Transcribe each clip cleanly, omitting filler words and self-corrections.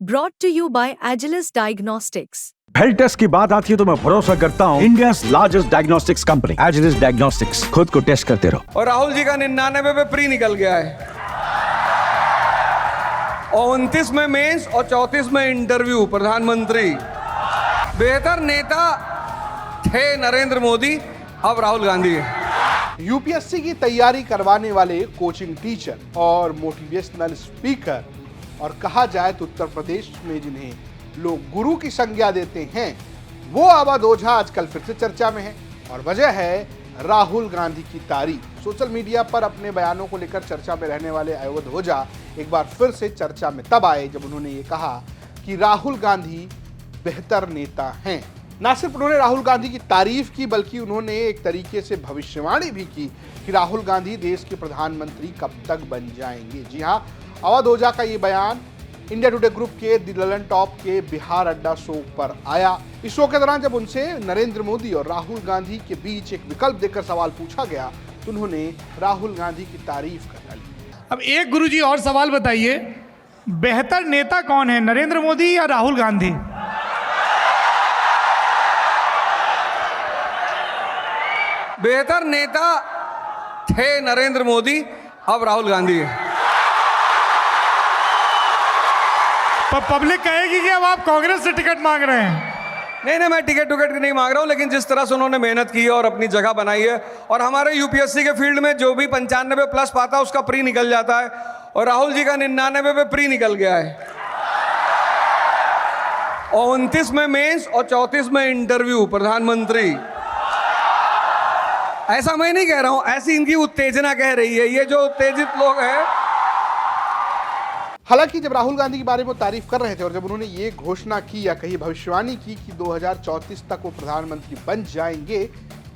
Brought to you by Agilus Diagnostics. Health test की बात आती है तो मैं भरोसा करता हूँ India's largest diagnostics company Agilus diagnostics. खुद को टेस्ट करते रहो। और राहुल जी का 99 पे प्री निकल गया है और 29 में मेंस और 34 में इंटरव्यू। प्रधानमंत्री बेहतर नेता थे नरेंद्र मोदी, अब राहुल गांधी है। यूपीएससी की तैयारी करवाने वाले कोचिंग टीचर और मोटिवेशनल स्पीकर और कहा जाए तो उत्तर प्रदेश में जिन्हें लोग गुरु की संज्ञा देते हैं, वो अवध ओझा आजकल फिर से चर्चा में है। और वजह है राहुल गांधी की तारीफ। सोशल मीडिया पर अपने बयानों को लेकर चर्चा में रहने वाले अवध ओझा एक बार फिर से चर्चा में तब आए जब उन्होंने ये कहा कि राहुल गांधी बेहतर नेता हैं। ना सिर्फ उन्होंने राहुल गांधी की तारीफ की, बल्कि उन्होंने एक तरीके से भविष्यवाणी भी की कि राहुल गांधी देश के प्रधानमंत्री कब तक बन जाएंगे। जी हाँ, अवध ओझा का ये बयान इंडिया टुडे ग्रुप के द ललन टॉप के बिहार अड्डा शो पर आया। इस शो के दौरान जब उनसे नरेंद्र मोदी और राहुल गांधी के बीच एक विकल्प देकर सवाल पूछा गया तो उन्होंने राहुल गांधी की तारीफ कर डाली। अब एक गुरुजी और सवाल बताइए, बेहतर नेता कौन है, नरेंद्र मोदी या राहुल गांधी? बेहतर नेता थे नरेंद्र मोदी, अब राहुल गांधी है। पब्लिक कहेगी कि अब आप कांग्रेस से टिकट मांग रहे हैं। नहीं, मैं टिकट नहीं मांग रहा हूं, लेकिन जिस तरह से उन्होंने मेहनत की है और अपनी जगह बनाई है, और हमारे यूपीएससी के फील्ड में जो भी 95 प्लस पाता है उसका प्री निकल जाता है, और राहुल जी का 99 पे प्री निकल गया है और 29 में मेंस और 34 में इंटरव्यू। प्रधानमंत्री ऐसा मैं नहीं कह रहा हूं, ऐसी इनकी उत्तेजना कह रही है, ये जो उत्तेजित लोग हैं। हालांकि जब राहुल गांधी के बारे में तारीफ कर रहे थे और जब उन्होंने ये घोषणा की या कहीं भविष्यवाणी की कि 2034 तक वो प्रधानमंत्री बन जाएंगे,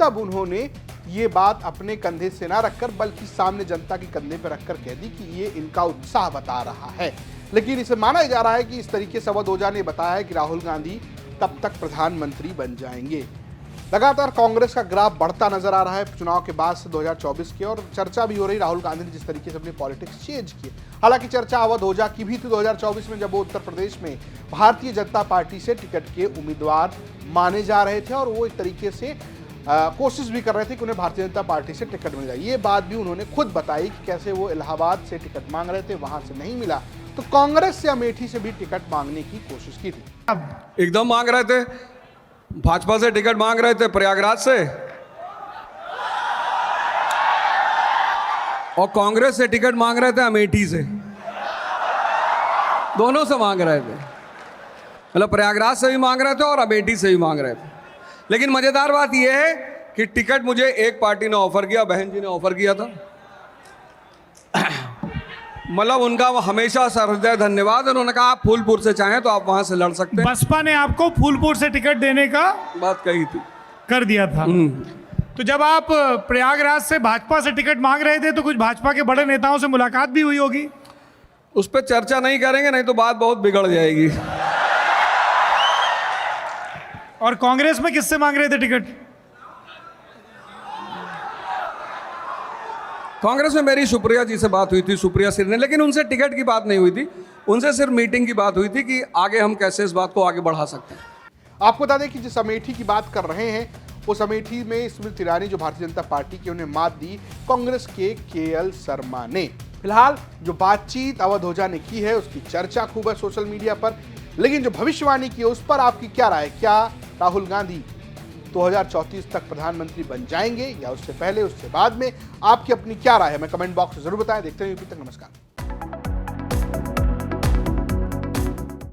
तब उन्होंने ये बात अपने कंधे से ना रखकर बल्कि सामने जनता के कंधे पर रखकर कह दी कि ये इनका उत्साह बता रहा है। लेकिन इसे माना जा रहा है कि इस तरीके से अवध ओझा ने बताया है कि राहुल गांधी तब तक प्रधानमंत्री बन जाएंगे। लगातार कांग्रेस का ग्राफ बढ़ता नजर आ रहा है चुनाव के बाद से 2024 के, और चर्चा भी हो रही राहुल गांधी ने जिस तरीके से अपनी पॉलिटिक्स चेंज की। हालांकि चर्चा अवध ओझा की भी थी 2024 में, जब वो उत्तर प्रदेश में भारतीय जनता पार्टी से टिकट के उम्मीदवार माने जा रहे थे और वो एक तरीके से कोशिश भी कर रहे थे कि उन्हें भारतीय जनता पार्टी से टिकट मिल जाए। ये बात भी उन्होंने खुद बताई कि कैसे वो इलाहाबाद से टिकट मांग रहे थे, वहां से नहीं मिला तो कांग्रेस से अमेठी से भी टिकट मांगने की कोशिश की थी। एकदम मांग रहे थे, भाजपा से टिकट मांग रहे थे, प्रयागराज से, और कांग्रेस से टिकट मांग रहे थे अमेठी से। दोनों से मांग रहे थे, मतलब प्रयागराज से भी मांग रहे थे और अमेठी से भी मांग रहे थे। लेकिन मजेदार बात यह है कि टिकट मुझे एक पार्टी ने ऑफर किया, बहन जी ने ऑफर किया था। मतलब उनका हमेशा हृदय धन्यवाद। उन्होंने कहा आप फूलपुर से चाहें तो आप वहां से लड़ सकते हैं। बसपा ने आपको फूलपुर से टिकट देने का बात कही थी, कर दिया था। तो जब आप प्रयागराज से भाजपा से टिकट मांग रहे थे तो कुछ भाजपा के बड़े नेताओं से मुलाकात भी हुई होगी। उस पर चर्चा नहीं करेंगे, नहीं तो बात बहुत बिगड़ जाएगी। और कांग्रेस में किससे मांग रहे थे टिकट? कांग्रेस में मेरी सुप्रिया जी से बात हुई थी, सुप्रिया सिर ने, लेकिन उनसे टिकट की बात नहीं हुई थी, उनसे सिर्फ मीटिंग की बात हुई थी कि आगे हम कैसे इस बात को आगे बढ़ा सकते हैं। आपको बता दें कि जिस अमेठी की बात कर रहे हैं उस अमेठी में स्मृति ईरानी जो भारतीय जनता पार्टी की, उन्हें मात दी कांग्रेस के केएल शर्मा ने। फिलहाल जो बातचीत अवध ओझा ने की है उसकी चर्चा खूब है सोशल मीडिया पर, लेकिन जो भविष्यवाणी की है उस पर आपकी क्या राय? क्या राहुल गांधी 2034 तक प्रधानमंत्री बन जाएंगे या उससे पहले, उससे बाद में? आपकी अपनी क्या राय है? मैं कमेंट बॉक्स में जरूर बताएं। देखते हैं यूपी तक। नमस्कार।